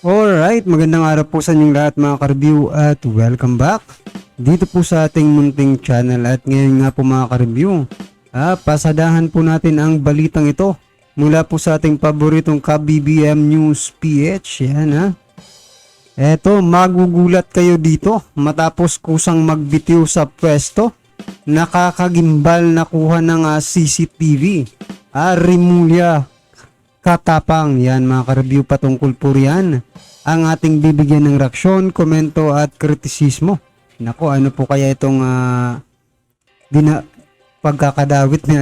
Alright, magandang araw po sa inyong lahat mga ka-review at welcome back dito po sa ating munting channel. At ngayon nga po mga ka-review, pasadahan po natin ang balitang ito mula po sa ating paboritong ka-BBM News PH. Yan ha. Eto, magugulat kayo dito matapos kusang magbitiw sa pwesto. Nakakagimbal na kuha ng CCTV. Rimulya Katapang, yan mga ka-review, patungkol po riyan ang ating bibigyan ng reaksyon, komento at kritisismo. Nako, ano po kaya itong pagkakadawit ni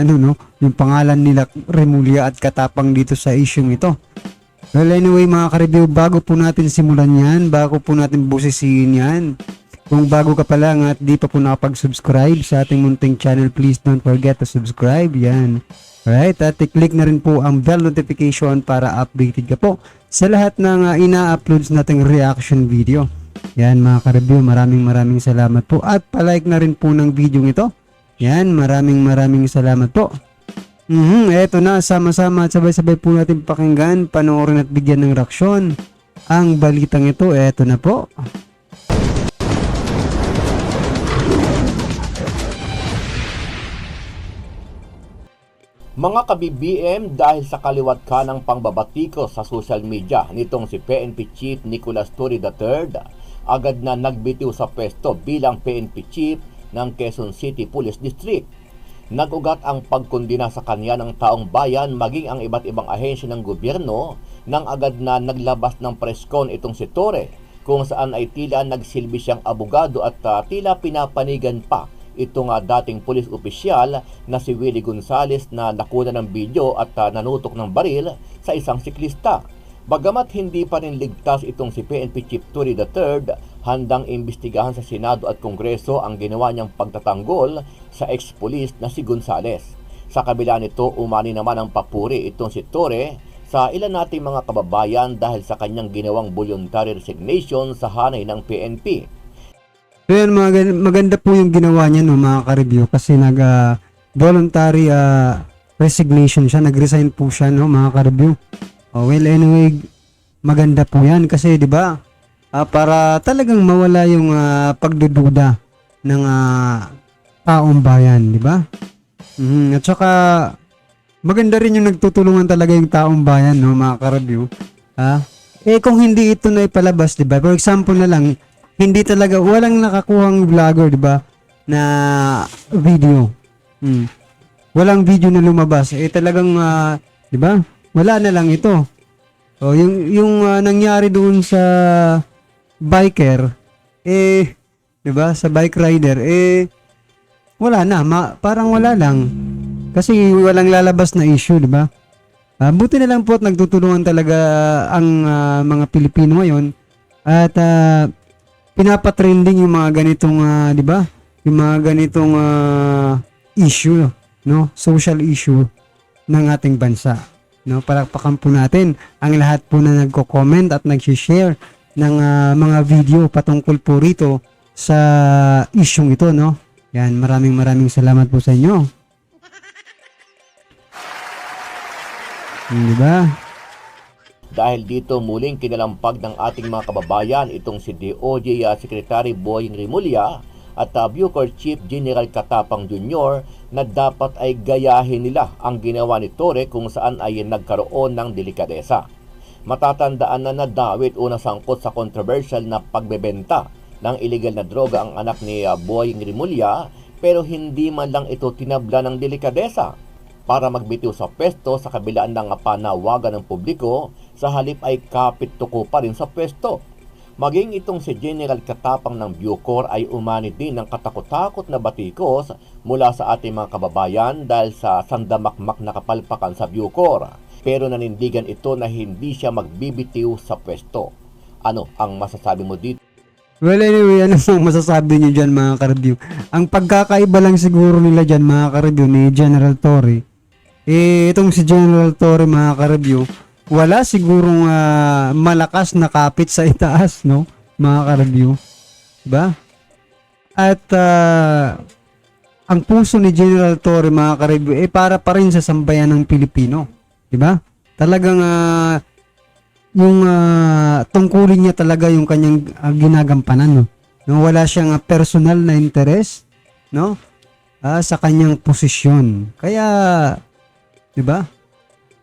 yung pangalan nila Rimulya at Katapang dito sa isyung ito. Well, anyway mga ka-review, bago po natin simulan yan, bago po natin busisiin yan, kung bago ka pa lang at di pa po nakapag-subscribe sa ating munting channel, please don't forget to subscribe. Yan. Alright, at i-click na rin po ang bell notification para updated ka po sa lahat ng ina-uploads nating reaction video. Yan mga ka-review, maraming salamat po at palike na rin po ng video ito. Yan, maraming salamat po. Eto na, sama-sama at sabay-sabay po natin pakinggan, panoorin at bigyan ng reaksyon ang balitang ito. Eto na po. Mga ka-BBM, dahil sa kaliwat ka ng pangbabatiko sa social media nitong si PNP Chief Nicolas Torre III, agad na nagbitiw sa pwesto bilang PNP Chief ng Quezon City Police District. Nagugat ang pagkondina sa kanya ng taong bayan maging ang iba't ibang ahensya ng gobyerno nang agad na naglabas ng press con itong si Torre, kung saan ay tila nagsilbi siyang abogado at tila pinapanigan pa itong dating police opisyal na si Willie Gonzales na nakuna ng video at nanutok ng baril sa isang siklista. Bagamat hindi pa rin ligtas itong si PNP Chief Torre III, handang imbestigahan sa Senado at Kongreso ang ginawa niyang pagtatanggol sa ex-police na si Gonzales. Sa kabila nito, umani naman ang papuri itong si Torre sa ilan nating mga kababayan dahil sa kanyang ginawang voluntary resignation sa hanay ng PNP. So yan, maganda po yung ginawa niya mga ka-review kasi voluntary resignation siya, nag-resign po siya mga ka-review. Well anyway, maganda po yan kasi 'di ba? Para talagang mawala yung pagdududa ng taong bayan, 'di ba? At saka maganda rin yung nagtutulungan talaga yung taong bayan mga ka-review. Kung hindi ito na ipalabas, 'di ba? For example na lang, hindi talaga, walang nakakuhang vlogger, di ba, na video. Walang video na lumabas. Talagang, di ba, wala na lang ito. Yung nangyari doon sa biker, di ba, sa bike rider, wala na, parang wala lang. Kasi walang lalabas na issue, di ba? Buti na lang po at nagtutulungan talaga ang mga Pilipino ngayon. At, pinapatrending yung mga ganitong 'di ba? Yung mga ganitong issue, social issue ng ating bansa, Palakpakan po natin ang lahat po na nagko-comment at nag-share ng mga video patungkol po rito sa isyung ito, Yan, maraming salamat po sa inyo. Di ba? Dahil dito muling kinalampag ng ating mga kababayan itong si DOJ Secretary Boying Rimulya at Bucor Chief General Katapang Jr. na dapat ay gayahin nila ang ginawa ni Torre kung saan ay nagkaroon ng delikadesa. Matatandaan na nadawit o nasangkot sa controversial na pagbebenta ng illegal na droga ang anak ni Boying Rimulya, pero hindi man lang ito tinabla ng delikadesa para magbitiw sa pwesto sa kabila ng panawagan ng publiko, sa halip ay kapit-tuko pa rin sa pwesto. Maging itong si General Katapang ng Bucor ay umani din ng katakot-takot na batikos mula sa ating mga kababayan dahil sa sandamakmak na kapalpakan sa Bucor. Pero nanindigan ito na hindi siya magbibitiw sa pwesto. Ano ang masasabi mo dito? Well anyway, ano ang masasabi niyo dyan mga ka-review? Ang pagkakaiba lang siguro nila dyan mga ka-review ni General Torre, itong si General Torre mga ka-review, wala sigurong malakas na kapit sa itaas, mga ka-review, diba? At ang puso ni General Torre mga ka-review para pa rin sa sambayan ng Pilipino, diba? Talagang yung tungkulin niya talaga yung kanyang ginagampanan, no? No, wala siyang personal na interest, no? Sa kanyang posisyon. Kaya, 'di ba?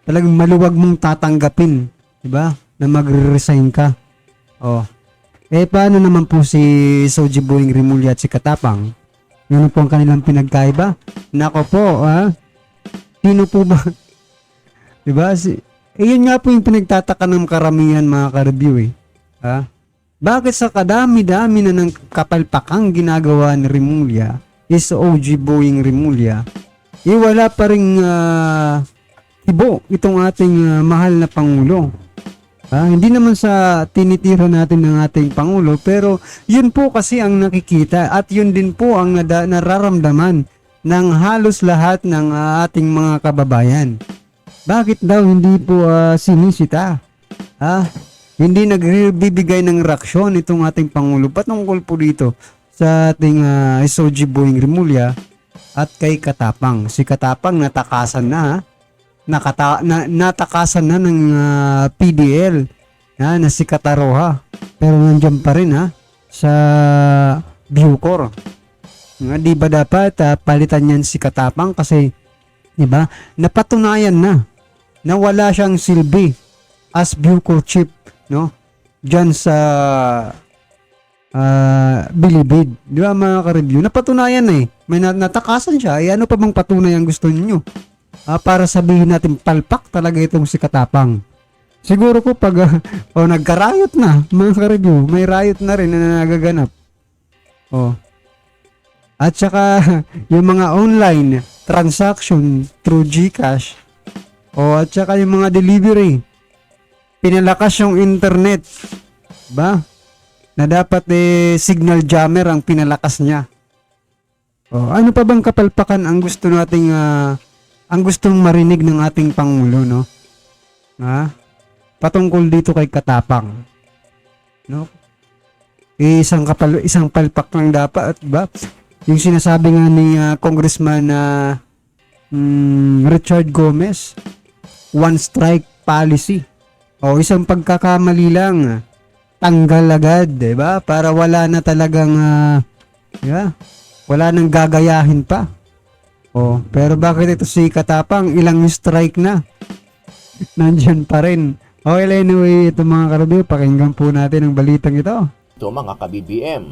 Talagang maluwag mong tatanggapin, 'di ba? Na magre-resign ka. Oh. Paano naman po si Soji Boying Rimulya at si Katapang? Ano po ang kanilang pinagkaiba? Nako po, sino po ba? 'Di ba? Yun nga po yung pinagtataka ng karamihan mga ka-review Bakit sa kadami-dami na ng kapalpakang ginagawa ni Rimulya, is OG Boying Rimulya, wala pa ring ibo itong ating mahal na Pangulo. Hindi naman sa tinitira natin ng ating Pangulo, pero yun po kasi ang nakikita at yun din po ang nararamdaman ng halos lahat ng ating mga kababayan. Bakit daw hindi po sinisita? Hindi nagbibigay ng reaksyon itong ating Pangulo patungkol po dito sa ating SOG Boying Rimulya at kay Katapang. Si Katapang natakasan na natakasan na ng PDL na si Kataroha, pero nandiyan pa rin sa Bucor. Di ba dapat palitan yan si Katapang kasi, di ba, napatunayan na wala siyang silbi as Bucor chief, no? Diyan sa Bilibid. Di ba mga ka-review? Napatunayan may natakasan siya. Ano pa bang patunay ang gusto niyo? Para sabihin natin palpak talaga itong si Katapang. Siguro po pag nagka-riot na mga ka-review, may riot na rin na nagaganap. At saka yung mga online transaction through GCash at saka yung mga delivery, pinalakas yung internet, ba? Na dapat signal jammer ang pinalakas niya. Ano pa bang kapalpakan ang gusto nating ang gustong marinig ng ating Pangulo, no? Patungkol dito kay Katapang, no? Isang palpak lang dapat, ba? Yung sinasabi nga ni Congressman Richard Gomez, one strike policy. Isang pagkakamali lang, tanggal agad, 'di ba? Para wala na talagang wala nang gagayahin pa. Pero bakit ito si Katapang ilang strike na? Nandiyan pa rin. Anyway, ito mga ka-review, pakinggan po natin ang balitang ito. Ito mga ka-BBM,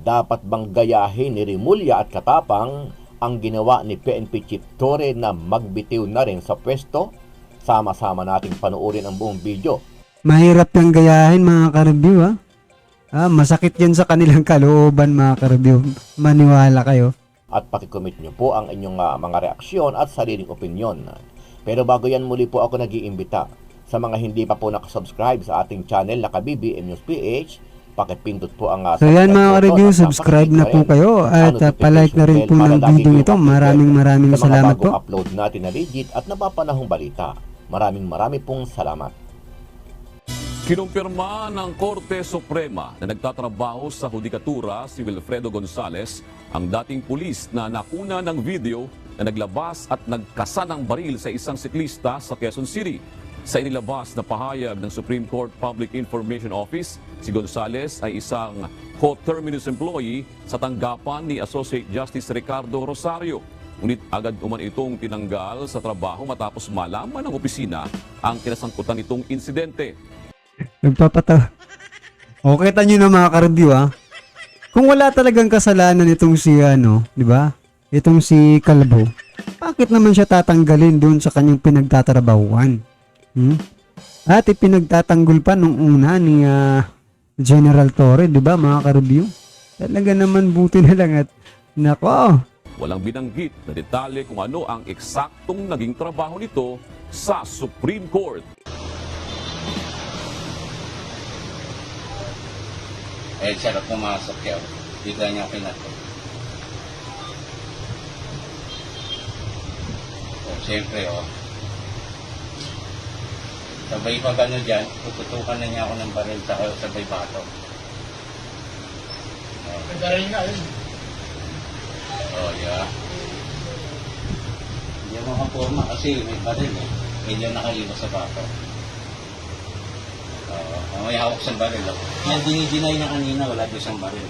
dapat bang gayahin ni Rimulya at Katapang ang ginawa ni PNP Chief Torre na magbitiw na rin sa pwesto? Sama-sama nating panoorin ang buong video. Mahirap yung gayahin mga ka-review masakit yan sa kanilang kalooban mga ka-review. Maniwala kayo. At pakikomment nyo po ang inyong mga reaksyon at sariling opinyon. Pero bago yan, muli po ako nag-iimbita sa mga hindi pa po nakasubscribe sa ating channel na ka-BBM News PH, pakipindot po ang So yan mga ka-review, subscribe na po kayo at palike na rin po ng video ito. Maraming salamat po. Upload natin na legit at napapanahong balita. Maraming pong salamat. Kinumpirma ng Korte Suprema na nagtatrabaho sa Hudikatura si Wilfredo Gonzales, ang dating pulis na nakuna ng video na naglabas at nagkasa ng baril sa isang siklista sa Quezon City. Sa inilabas na pahayag ng Supreme Court Public Information Office, si Gonzales ay isang coterminous employee sa tanggapan ni Associate Justice Ricardo Rosario. Ngunit agad uman itong tinanggal sa trabaho matapos malaman ng opisina ang kinasangkutan nitong insidente. Nagpapatawa. Kita nyo na mga ka-review kung wala talagang kasalanan itong si di ba? Itong si Calvo, bakit naman siya tatanggalin doon sa kanyang pinagtatrabahuan? At ipinagtatanggol pa nung una ni General Torre, di ba mga ka-review? Talaga naman buti na lang at nako. Walang binanggit na detalye kung ano ang eksaktong naging trabaho nito sa Supreme Court. Sarap pumasok yan. Dito niya pinato. Siyempre, sabay pa gano'n dyan, tututukan na niya ako ng baril sa sabay bato. May baril nga yun. Yeah. Hindi ako makaporma kasi may baril Hindi ako nakaliwas sa bato. may hawak siyang baril. Yan, dinideny na kanina, wala doon siyang baril.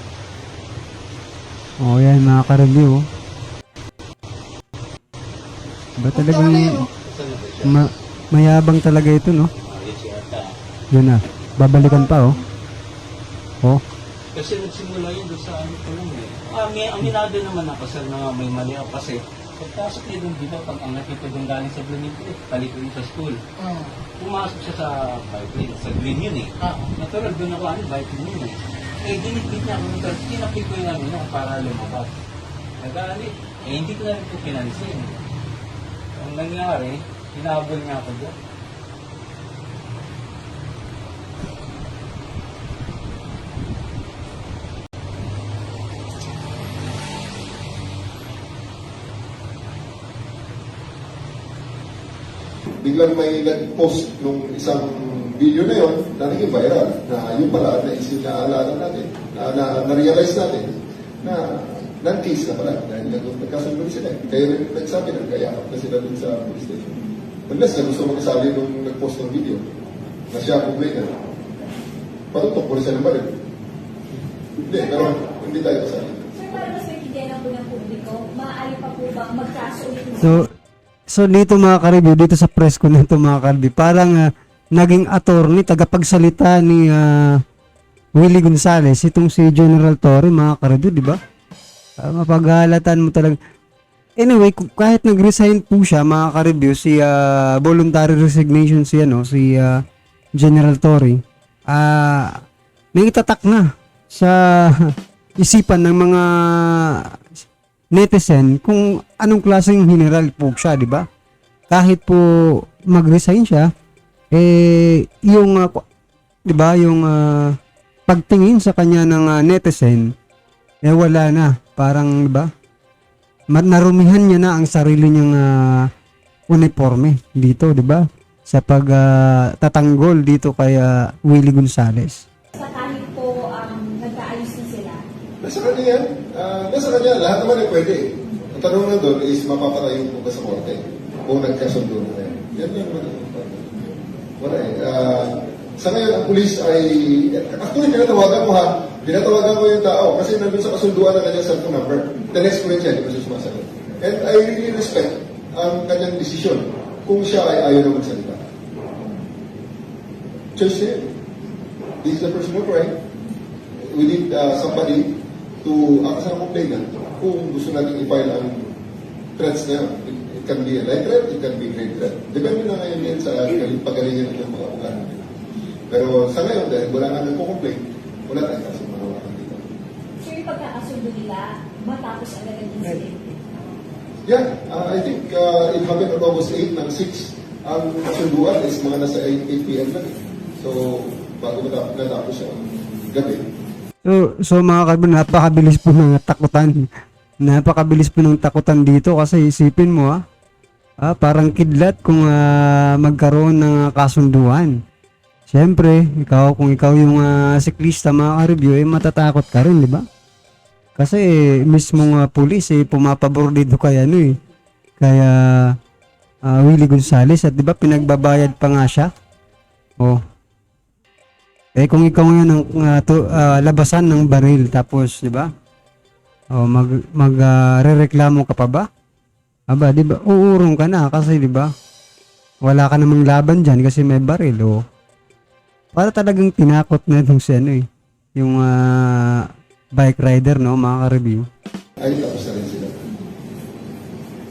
Oh, yan mga ka-review. Ba talagang mayabang talaga ito, no? Yes, yata. Yun na. Babalikan pa, oh. Oh. Kasi nagsimula yun doon sa ano ko lang eh. Aminado naman ako sir na may mali ako kasi pagpasok niya doon dito, pag ang nakita doon galing sa Blooming Tree, balik ko sa school. Pumasok siya sa bike lane, sa green yun eh. Natural doon ako, bike lane yun eh. Eh, dinitbit niya ako nung tapos tinapit ko yung ano niya para lumabas. Nagalit. Eh, hindi ko na rin ito pinansin. Ang nangyari, hinahabol niya ako doon. Biglang may nag-post nung isang video na yon na naging viral, na yun pala, naaalala natin, na-realize natin na non-case na pala, dahil nagkasundo sila. Kaya nagsabi na, kayakap na sila dun sa police station. Unless na gusto magkasabi nung nag-post ng video, na siya complainant, patutok po rin siya ng baril. Hindi, pero hindi tayo kasali. Sir, para mas maintindihan po ng publiko, maaari pa po bang magkaso ulit So dito mga ka-review, dito sa press ko nito mga ka-review, parang naging attorney, tagapagsalita ni Willie Gonzales, itong si General Torre mga ka-review, di ba? Mapaghalatan mo talaga. Anyway, kahit nag-resign po siya mga ka-review, si voluntary resignation si General Torre, may itatak na sa isipan ng mga netizen kung anong klaseng general po siya, di ba? Kahit po mag-resign siya, yung di ba, yung pagtingin sa kanya ng netizen wala na, parang di ba? Narumihan niya na ang sarili niyang uniforme dito, di ba? Sa pagtatanggol dito kay Willie Gonzales. sa kahit po nagkaayos na sila? Nasa kanya yan. Nasa kanya, lahat naman ay pwede. Ang tanong na doon is mapapatayo po ka sa korte kung nagkasundo na yan. Yan yan. Wala eh. Sa ngayon, ang pulis ay... Actually, pinatawagan ko ha. Pinatawagan ko yung tao kasi nandun sa kasunduan ng kanyang cellphone number. The next ko rin siya, di ba siya sumasagot. And I really respect ang kanyang desisyon kung siya ay ayaw na magsalita. Choice niya. This is the person of right. We need somebody to act as a complainant kung gusto natin i-file ang threats niya. It can be a light threat, it can be a great threat. Depende na ngayon yan sa pagalingan ng mga ukano. Pero sa ngayon, dahil wala nga nagpo-complain, wala tayong kaso manawakan dito. Sir, yung pagkakasundo nila, matapos agad ang incident? Yeah, I think it happened on August 8 ng 6. Ang kasunduan is mga nasa 8 p.m. lang. So, bago natapos siya ang gabi. So mga ka-review, napakabilis po ng takutan. Napakabilis po ng takutan dito kasi isipin mo parang kidlat kung magkaroon ng kasunduan. Siyempre, kung ikaw yung siklista mga ka-review, matatakot ka rin, di ba? Kasi mismong pulis pumapabor dito kay kaya Willie Gonzales at di ba pinagbabayad pa nga siya. Oh. Kung ikaw ngayon ang labasan ng baril tapos, di ba? Oh, rereklamo ka pa ba? Aba, di ba? Uurong ka na kasi, di ba? Wala ka namang laban diyan kasi may baril, oh. Para talagang tinakot na itong si yung bike rider, no, mga ka-review. Ay, tapos na rin sila.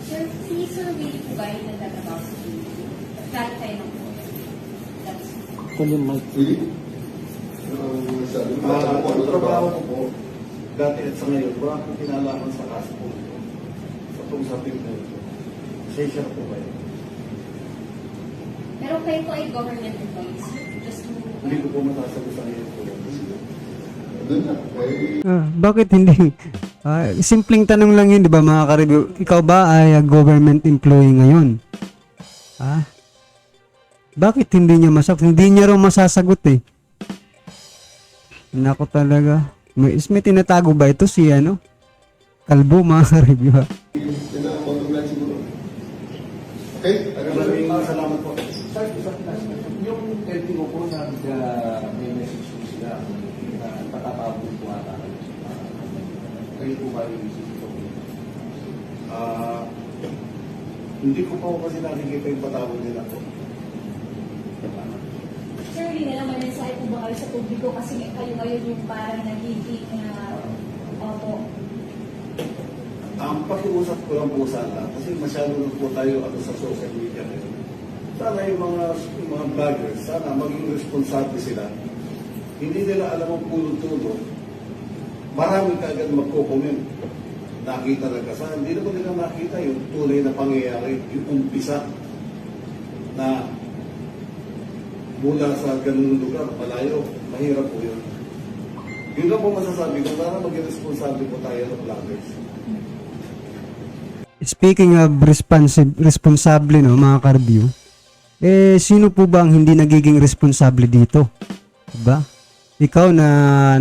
Sir, si Sir Willie po ba yung nagtatrabaho sa PNP? Clarify lang po. Really? Sabi mo, Ang trabaho ko po, dati at sa ngayon, wala akong kinalaman sa kaso po. Sa itong saping po ito. Session po ba yun? Pero kayo po ay government employees. Just to... Hindi ko po matasagot sa ngayon po. doon na. Ay, Bakit hindi? Simpleng tanong lang yun, di ba mga ka-review? Ikaw ba ay government employee ngayon? Bakit hindi niya masagot? Hindi niya raw masasagot eh. Nako talaga. May tinatago ba ito si Kalbo mga ka-review? yun na ang bottom line siguro. Okay? Maraming salamat po. Sir, yung LTO po may niyo po ba yung CCTV? Hindi ko pa kasi nakikita yung patawag nila po. Sir, hindi na naman mensahe po ba kayo sa publiko kasi kayo ngayon yung parang nagiging opo. Ang pakiusap ko lang po sana, kasi masyado na po tayo sa social media ngayon. Sana yung mga vloggers, sana maging responsable sila. Hindi nila alam ang pulong-tulong. Maraming kagad magko-comment. Nakita na kasama. Hindi naman nila nakita yung tunay na pangyayari, yung umpisa na mula sa ganung lugar, malayo, mahirap po yun. Yun lang po masasabi ko, sana maging responsable po tayo ng vloggers. Speaking of responsable, no, mga ka-review, sino po ba ang hindi nagiging responsable dito? Diba? Ikaw na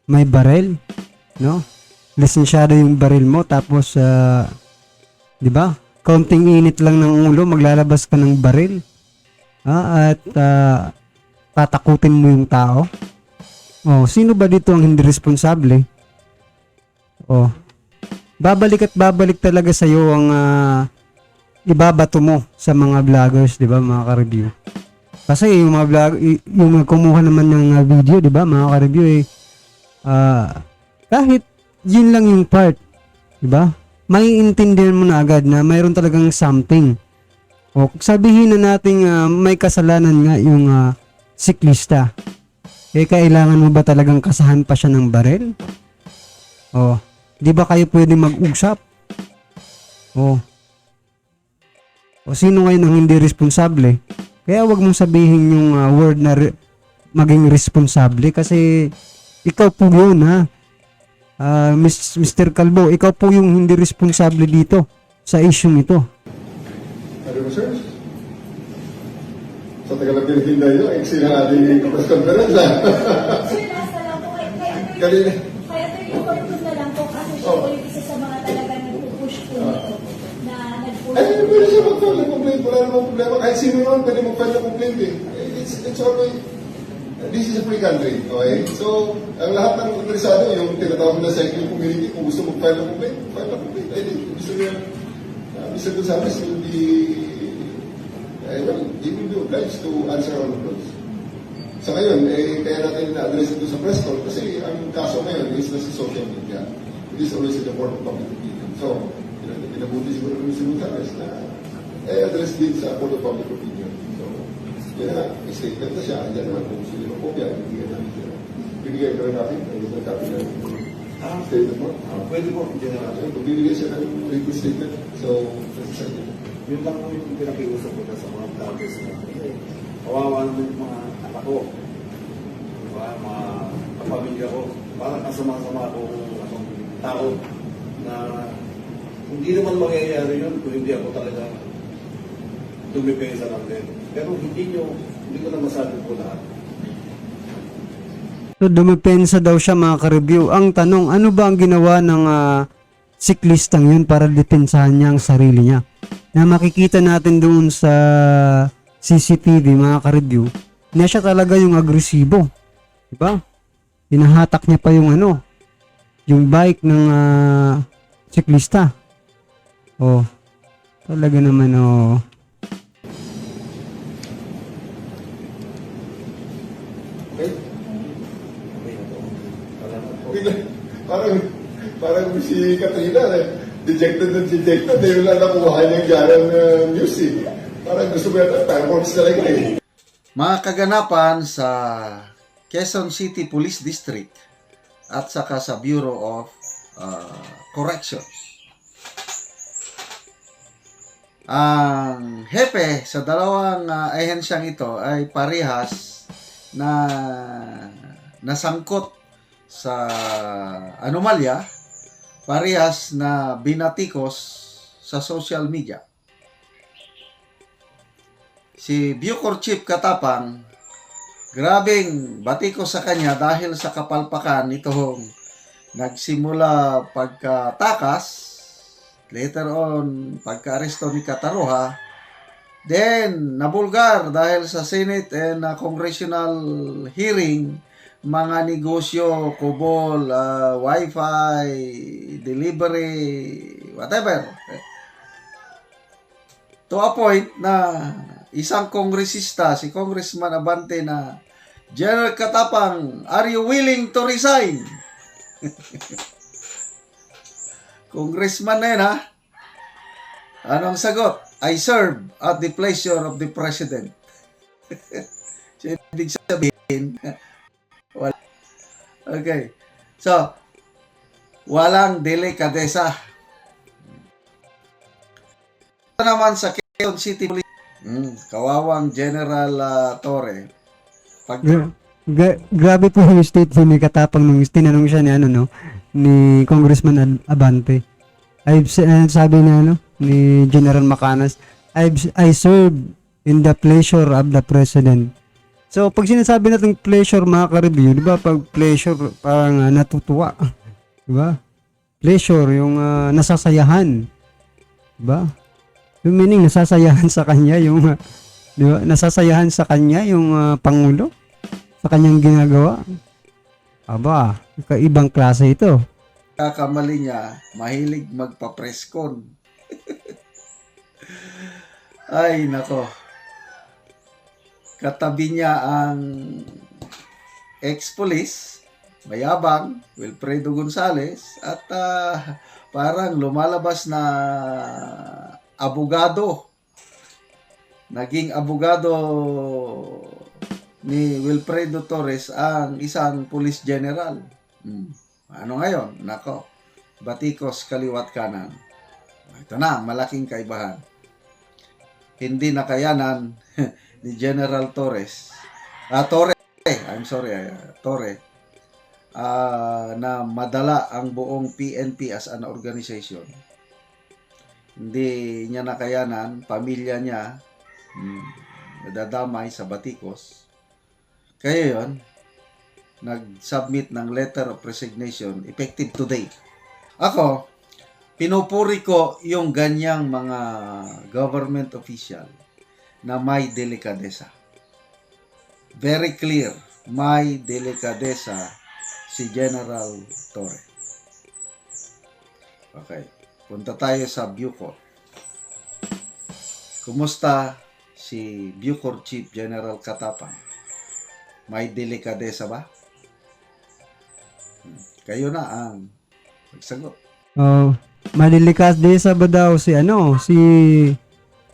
may barel, no? Lisensyado yung baril mo, tapos, di ba? Kaunting init lang ng ulo, maglalabas ka ng baril. At tatakutin mo yung tao. Oh, sino ba dito ang hindi responsable? Oh, babalik at babalik talaga sa iyo ang ibabato mo sa mga vloggers, 'di ba, mga ka-review? Kasi yung mga vlog, yung kumuha naman ng video, 'di ba, mga ka-review, kahit yun lang yung part, 'di ba? Maiintindihan mo na agad na mayroon talagang something. O sabihin na nating may kasalanan nga yung siklista. Kailangan mo ba talagang kasahan pa siya ng barel? O, di ba kayo pwede mag-usap? O sino ngayon ang hindi responsable? Kaya wag mong sabihin yung word na maging responsable kasi ikaw po yun, ha? Mr. Calvo, ikaw po yung hindi responsable dito sa issue ito. Ano mo, sir? Sa tagal na pinahintay nyo, eksi ng ating press conference, ha? Sir, nasa lang po Kanina. kaya yung fortune na lang po kasi siya po yung isa sa mga talagang nagpupush po nito na nagpush. Ay, pwede siya mag-file ng complaint. Wala namang problema. Kahit sino naman pwede mag-file ng complaint, eh. It's always, this is a free country, okay? So, ang lahat ng interesado, yung tinatawag na cycling community, kung gusto mag-file ng complaint, file ng complaint. I think, gusto niya, Mr. Gonzales will be, well, he will be obliged to answer all of those. Sa ngayon, kaya natin na-address ito sa press call kasi ang kaso ngayon is nasa social media. It is always in the court of public opinion. So, pinabuti siguro ng Mr. Gonzales na address din sa court of public opinion. So, yun na, statement na siya. Andiyan naman kung gusto nyo kopya, bibigyan natin siya. Bibigyan ko rin natin, ang isang copy ng statement mo. Pwede po, General. So, bibigyan siya ng written statement. So, nasa Yun lang po yung pinakiusap ko sa mga vloggers na kawawa naman yung mga anak ko. Diba? Mga kapamilya ko. Parang kasama-sama ko tao na hindi naman mangyayari yun kung hindi ako talaga dumipesa lang din. Pero hindi ko na masabi po lahat. So, dumepensa daw siya, mga ka-review. Ang tanong, ano ba ang ginawa ng siklistang yun para depensahan niya ang sarili niya? Na makikita natin doon sa CCTV, mga ka-review, na siya talaga yung agresibo. Diba? Hinahatak niya pa yung yung bike ng siklista. Oh, talaga naman, oh. Okay? Parang si Katrina, dejected na dejected, yung lang nakuha niyang gano'n news, eh. Parang gusto mo yata, fireworks talaga, eh. Mga kaganapan sa Quezon City Police District at saka sa Bureau of Corrections. Ang hepe sa dalawang ahensyang ito ay parehas na nasangkot sa anomalya, parehas na binatikos sa social media. Si Bucor Chief Katapang, grabing batikos sa kanya dahil sa kapalpakan itong nagsimula pagkatakas, later on pagka-aresto ni Kataroha, then nabulgar dahil sa Senate and Congressional hearing mga negosyo, kubol, wifi, delivery, whatever. To a point na isang kongresista, si Congressman Abante na, General Katapang, are you willing to resign? Congressman na yun, ha? Anong sagot? I serve at the pleasure of the President. So, ibig sabihin, wala. Okay. So, walang delikadesa. Ito naman sa Quezon City Police, kawawang General Torre. Grabe po yung statement ni Katapang nung tinanong siya ni ni Congressman Abante. Sabi na ni General Macanas, I serve in the pleasure of the President. So pag sinasabi natin pleasure, mga ka-review, di ba, pag pleasure parang natutuwa, di ba? Pleasure yung nasasayahan, di ba? Yung meaning nasasayahan sa kanya yung di ba? Nasasayahan sa kanya yung pangulo sa kanyang ginagawa. Aba, kaibang klase ito. Kakamali niya, mahilig magpa-presscon. Ay, nako. Katabi niya ang ex-police, mayabang, Wilfredo Gonzales, at parang lumalabas na abogado. Naging abogado ni Wilfredo Torres ang isang police general. Ano ngayon? Nako, batikos kaliwat kanan. Ito na, malaking kaibahan. Hindi nakayanan ni General Torres. Torre na madala ang buong PNP as an organization. Hindi niya nakayanan, pamilya niya, nadadamay sa batikos. Kaya yon, nag-submit ng letter of resignation effective today. Ako, pinupuri ko yung ganyang mga government official na may delikadesa. Very clear, may delikadesa si General Torre. Okay, punta tayo sa Bucor. Kumusta si Bucor Chief General Katapang? May delikadesa ba? Kayo na ang magsagot. Malilikadesa ba daw si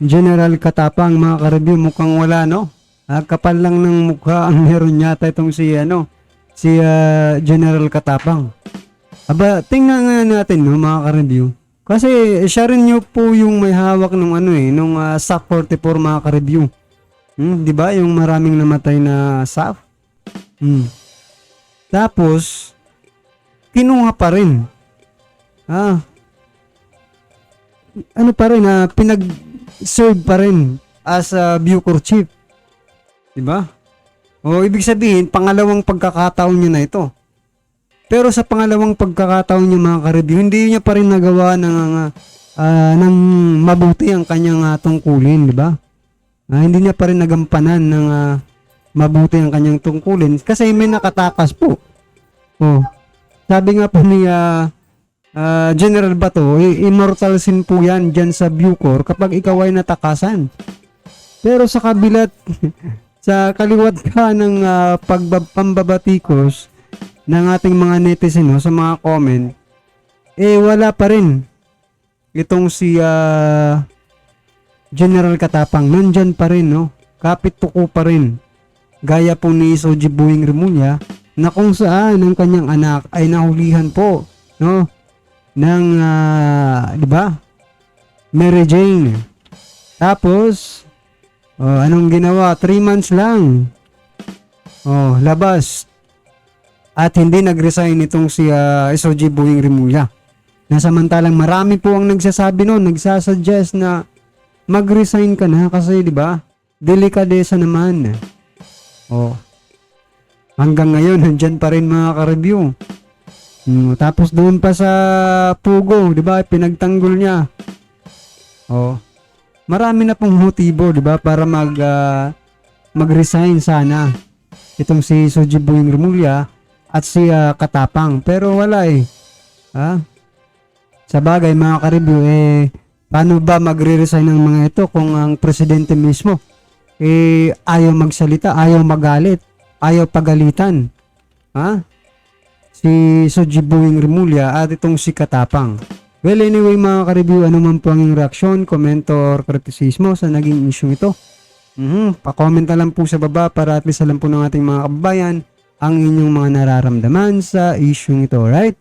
General Katapang, mga ka-review? Mukhang wala, no? Kapal lang ng mukha ang meron yata itong si General Katapang. Aba, tingnan nga natin, no, mga ka-review. Kasi siya rin nyo po yung may hawak nung nung SAF 44, mga ka-review. Di ba? Yung maraming namatay na SAF. Tapos, kinuha pa rin. Pa rin, pinag-serve pa rin as a Bucor Chief. Diba? Ibig sabihin, pangalawang pagkakataon niya na ito. Pero sa pangalawang pagkakataon niya, mga ka-review, hindi niya pa rin nagawa ng mabuti ang kanyang tungkulin, diba? Hindi niya pa rin nagampanan ng mabuti ang kanyang tungkulin kasi may nakatakas po. Sabi nga po ni General Bato, immortal sin po yan dyan sa Bucor kapag ikaw ay natakasan. Pero sa kabilat, sa kaliwat ka ng pambabatikos ng ating mga netizen, sa mga comment, wala pa rin itong si General Katapang. Nandyan pa rin, no? Kapit tuko pa rin. Gaya po ni Soji Buing Remulla, na kung saan ang kanyang anak ay nahulihan po, no, ng di ba, Mary Jane. Tapos anong ginawa? 3 months lang, labas, at hindi nag-resign itong si Soji Buing Remulla. Na samantalang marami po ang nagsasabi noon, nagsasuggest na mag-resign ka na kasi, di ba, delikadesa naman. Hanggang ngayon, nandyan pa rin, mga ka-review. Tapos doon pa sa Pugo, di ba, pinagtanggol niya. Marami na pong motibo, di ba, para mag-resign sana itong si Soji Boying Remulla at si Katapang. Pero wala eh. Sa bagay mga ka-review, paano ba magre-resign ng mga ito kung ang presidente mismo ayaw magsalita, ayaw magalit, ayaw pagalitan? Si Soji Boying Remulla at itong si Katapang. Well, anyway mga ka-review, ano man po ang inyong reaksyon, komento or kritisismo sa naging issue ito? Pa-comment na lang po sa baba para at least alam po ng ating mga kababayan ang inyong mga nararamdaman sa issue ito, right?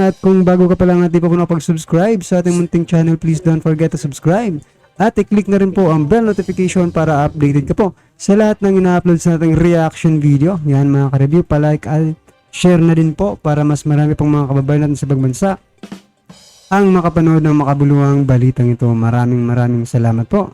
At kung bago ka pa lang at di pa po nakapag-subscribe sa ating munting channel, please don't forget to subscribe. At i-click na rin po ang bell notification para updated ka po sa lahat ng ina-upload sa ating reaction video. Yan mga ka-review, pa-like at share na din po para mas marami pong mga kababayan natin sa ibang bansa ang makapanood ng makabuluhang balitang ito. Maraming salamat po.